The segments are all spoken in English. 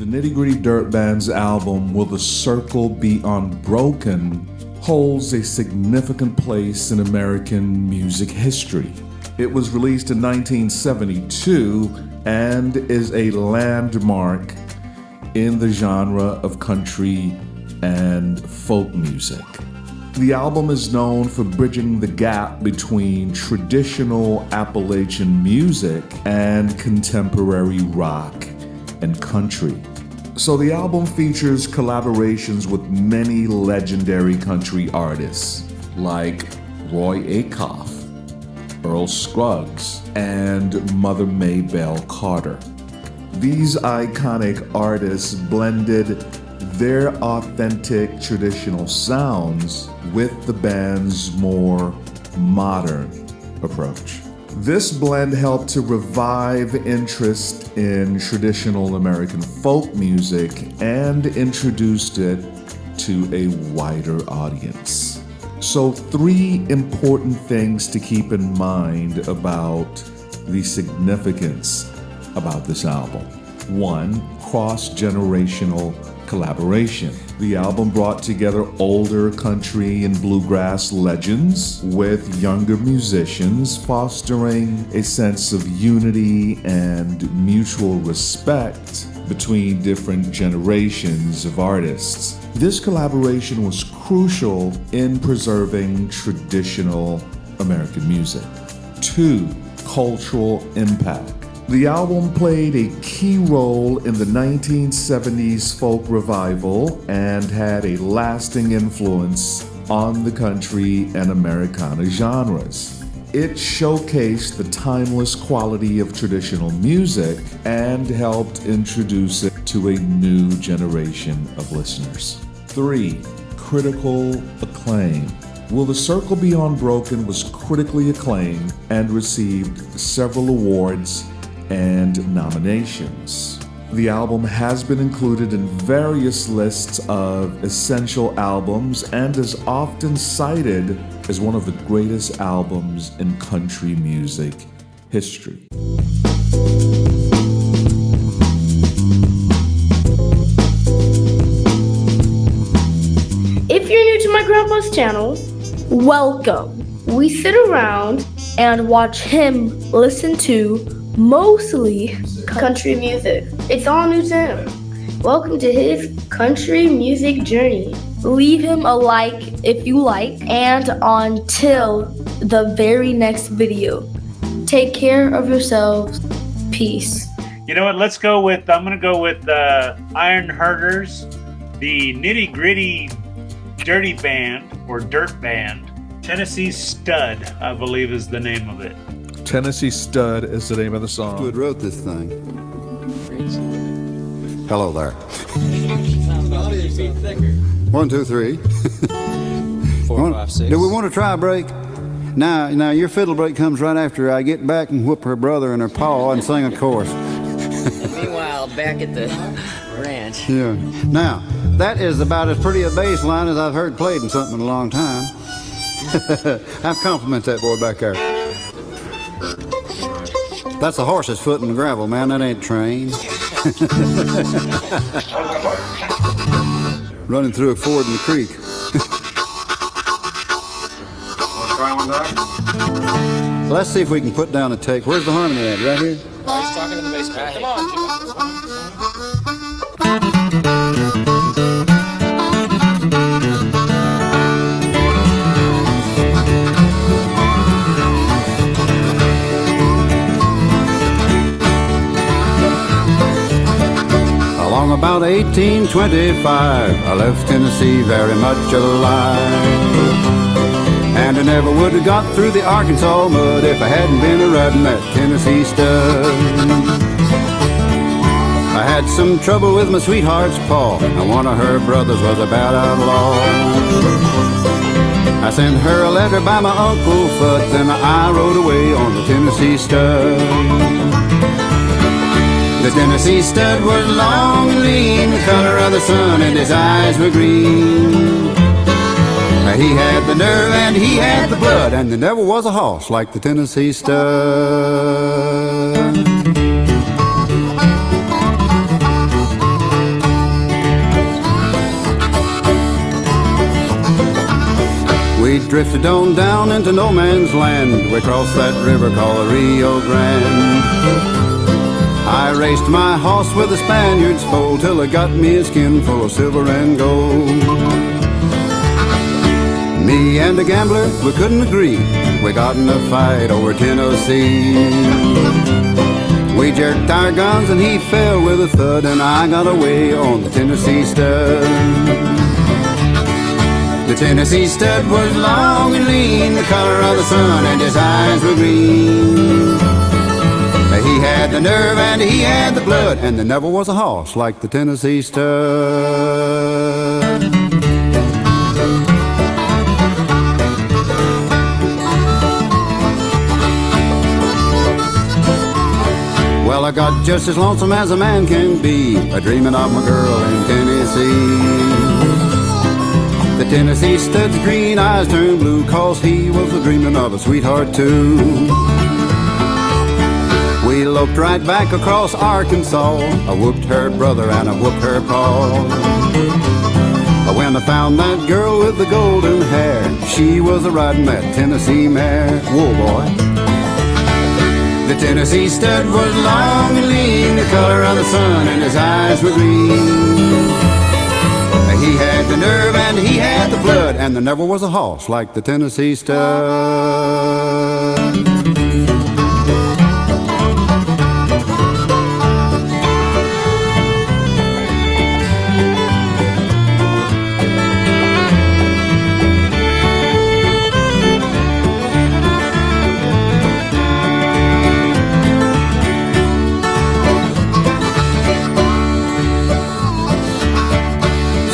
The Nitty Gritty Dirt Band's album, Will the Circle Be Unbroken, holds a significant place in American music history. It was released in 1972 and is a landmark in the genre of country and folk music. The album is known for bridging the gap between traditional Appalachian music and contemporary rock and country. So the album features collaborations with many legendary country artists like Roy Acuff, Earl Scruggs, and Mother Maybelle Carter. These iconic artists blended their authentic traditional sounds with the band's more modern approach. This blend helped to revive interest in traditional American folk music and introduced it to a wider audience. So, 3 important things to keep in mind about the significance about this album. 1, cross-generational collaboration. The album brought together older country and bluegrass legends with younger musicians, fostering a sense of unity and mutual respect between different generations of artists. This collaboration was crucial in preserving traditional American music. 2, cultural impact. The album played a key role in the 1970s folk revival and had a lasting influence on the country and Americana genres. It showcased the timeless quality of traditional music and helped introduce it to a new generation of listeners. 3, critical acclaim. Will the Circle Be Unbroken was critically acclaimed and received several awards and nominations. The album has been included in various lists of essential albums and is often cited as one of the greatest albums in country music history. If you're new to my grandpa's channel, welcome. We sit around and watch him listen to mostly country music. It's all new to him. Welcome to his country music journey. Leave him a like if you like, and until the very next video, take care of yourselves. Peace. You know what? I'm going to go with Iron Herders, the Nitty Gritty Dirty Band or Dirt Band. Tennessee Stud, I believe, is the name of it. Tennessee Stud is the name of the song. Who wrote this thing? Hello there. 1, 2, 3. 4, 5, 6. Do we want to try a break? Now, your fiddle break comes right after I get back and whoop her brother and her paw and sing a chorus. Meanwhile, back at the ranch. Yeah. Now, that is about as pretty a bass line as I've heard played in something in a long time. I compliment that boy back there. That's a horse's foot in the gravel, man. That ain't trained. Running through a ford in the creek. Let's see if we can put down a take. Where's the harmony at? Right here? Oh, he's talking to the bass guy. Come on. Along about 1825, I left Tennessee very much alive. And I never would have got through the Arkansas mud if I hadn't been a-riding that Tennessee stud. I had some trouble with my sweetheart's paw, and one of her brothers was a bad outlaw. I sent her a letter by my Uncle Fudd, then I rode away on the Tennessee Stud. The Tennessee Stud was long and lean, the color of the sun, and his eyes were green. He had the nerve and he had the blood, and there never was a horse like the Tennessee Stud. drifted on down into no man's land. We crossed that river called the Rio Grande. I raced my horse with the Spaniards foal till it got me a skin full of silver and gold. Me and the gambler, we couldn't agree. We got in a fight over Tennessee. We jerked our guns and he fell with a thud, and I got away on the Tennessee Stud. The Tennessee Stud was long and lean, the color of the sun, and his eyes were green. He had the nerve and he had the blood, and there never was a horse like the Tennessee Stud. Well, I got just as lonesome as a man can be, a-dreaming of my girl in Tennessee. The Tennessee Stud's green eyes turned blue, 'cause he was a-dreaming of a sweetheart too. We loped right back across Arkansas. I whooped her brother and I whooped her pa. When I found that girl with the golden hair, she was a-riding that Tennessee mare. Whoa, boy. The Tennessee Stud was long and lean, the color of the sun, and his eyes were green. He had the nerve and he had the blood, and there never was a horse like the Tennessee Stud.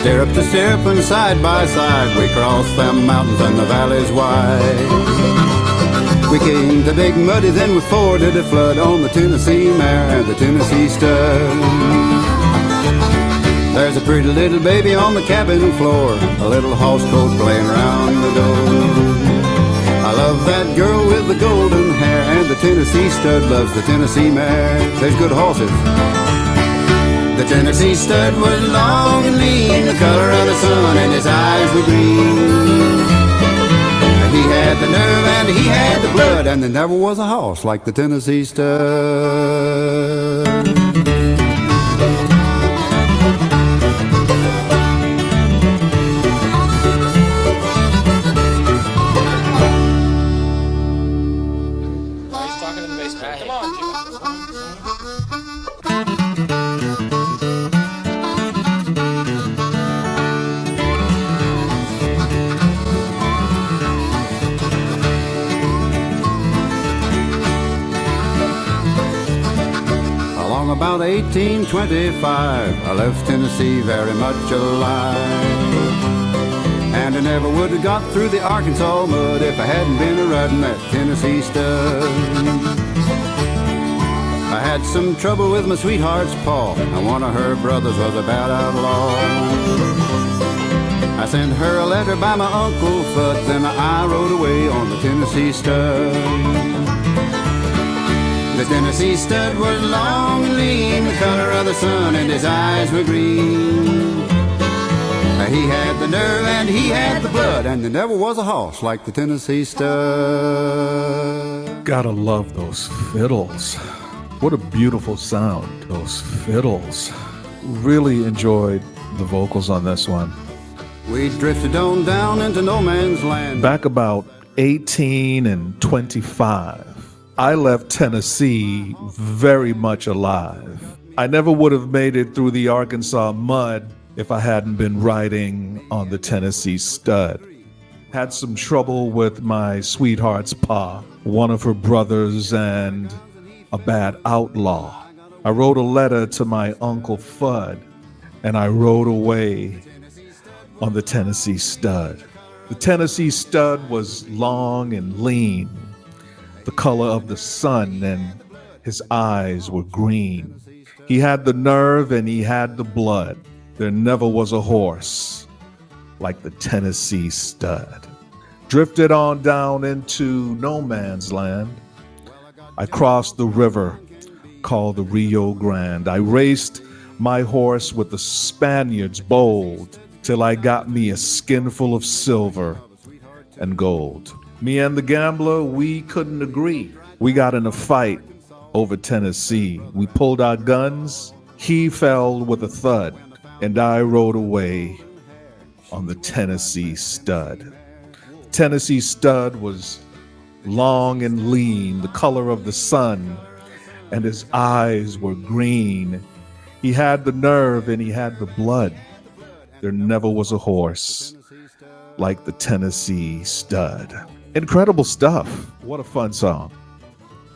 Stirrup to stirrup and side by side, we crossed them mountains and the valleys wide. We came to Big Muddy, then we forded a flood on the Tennessee mare and the Tennessee Stud. There's a pretty little baby on the cabin floor, a little horse coat playing around the door. I love that girl with the golden hair, and the Tennessee Stud loves the Tennessee mare. There's good horses. The Tennessee Stud was long and lean, the color of the sun, and his eyes were green. He had the nerve and he had the blood, and there never was a horse like the Tennessee Stud. Nice talking in the basement. Come on, Jimmy. About 1825, I left Tennessee very much alive. And I never would have got through the Arkansas mud if I hadn't been a-riding that Tennessee Stud. I had some trouble with my sweetheart's paw, and one of her brothers was a bad outlaw. I sent her a letter by my Uncle Fudd, then I rode away on the Tennessee Stud. The Tennessee Stud was long and lean, the color of the sun, and his eyes were green. He had the nerve and he had the blood, and there never was a horse like the Tennessee Stud. Gotta love those fiddles. What a beautiful sound, those fiddles. Really enjoyed the vocals on this one. We drifted on down into no man's land. Back about 18 and 25, I left Tennessee very much alive. I never would have made it through the Arkansas mud if I hadn't been riding on the Tennessee Stud. Had some trouble with my sweetheart's pa, one of her brothers, and a bad outlaw. I wrote a letter to my Uncle Fudd, and I rode away on the Tennessee Stud. The Tennessee Stud was long and lean, the color of the sun, and his eyes were green. He had the nerve and he had the blood. There never was a horse like the Tennessee Stud. Drifted on down into no man's land. I crossed the river called the Rio Grande. I raced my horse with the Spaniards bold till I got me a skinful of silver and gold. Me and the gambler, we couldn't agree. We got in a fight over Tennessee. We pulled our guns. He fell with a thud, and I rode away on the Tennessee Stud. Tennessee Stud was long and lean, the color of the sun, and his eyes were green. He had the nerve and he had the blood. There never was a horse like the Tennessee Stud. Incredible stuff. What a fun song.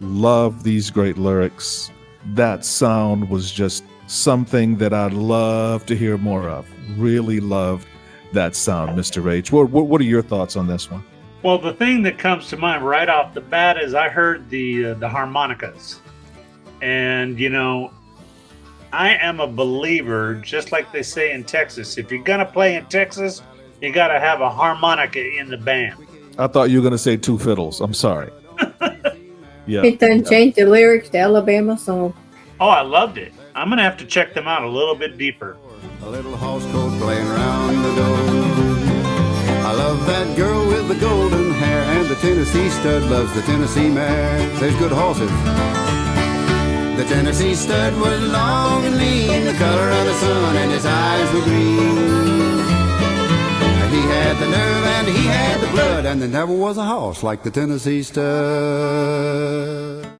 Love these great lyrics. That sound was just something that I'd love to hear more of. Really loved that sound, Mr. H. What are your thoughts on this one? Well, the thing that comes to mind right off the bat is I heard the harmonicas. And, you know, I am a believer, just like they say in Texas, if you're going to play in Texas, you got to have a harmonica in the band. I thought you were going to say two fiddles. I'm sorry. Yeah. It done changed the lyrics to Alabama song. Oh, I loved it. I'm going to have to check them out a little bit deeper. A little horse coat playing around the door. I love that girl with the golden hair, and the Tennessee Stud loves the Tennessee mare. There's good horses. The Tennessee Stud was long and lean, the color of the sun, and his eyes were green. He had the nerve and he had the blood, and there never was a horse like the Tennessee Stud.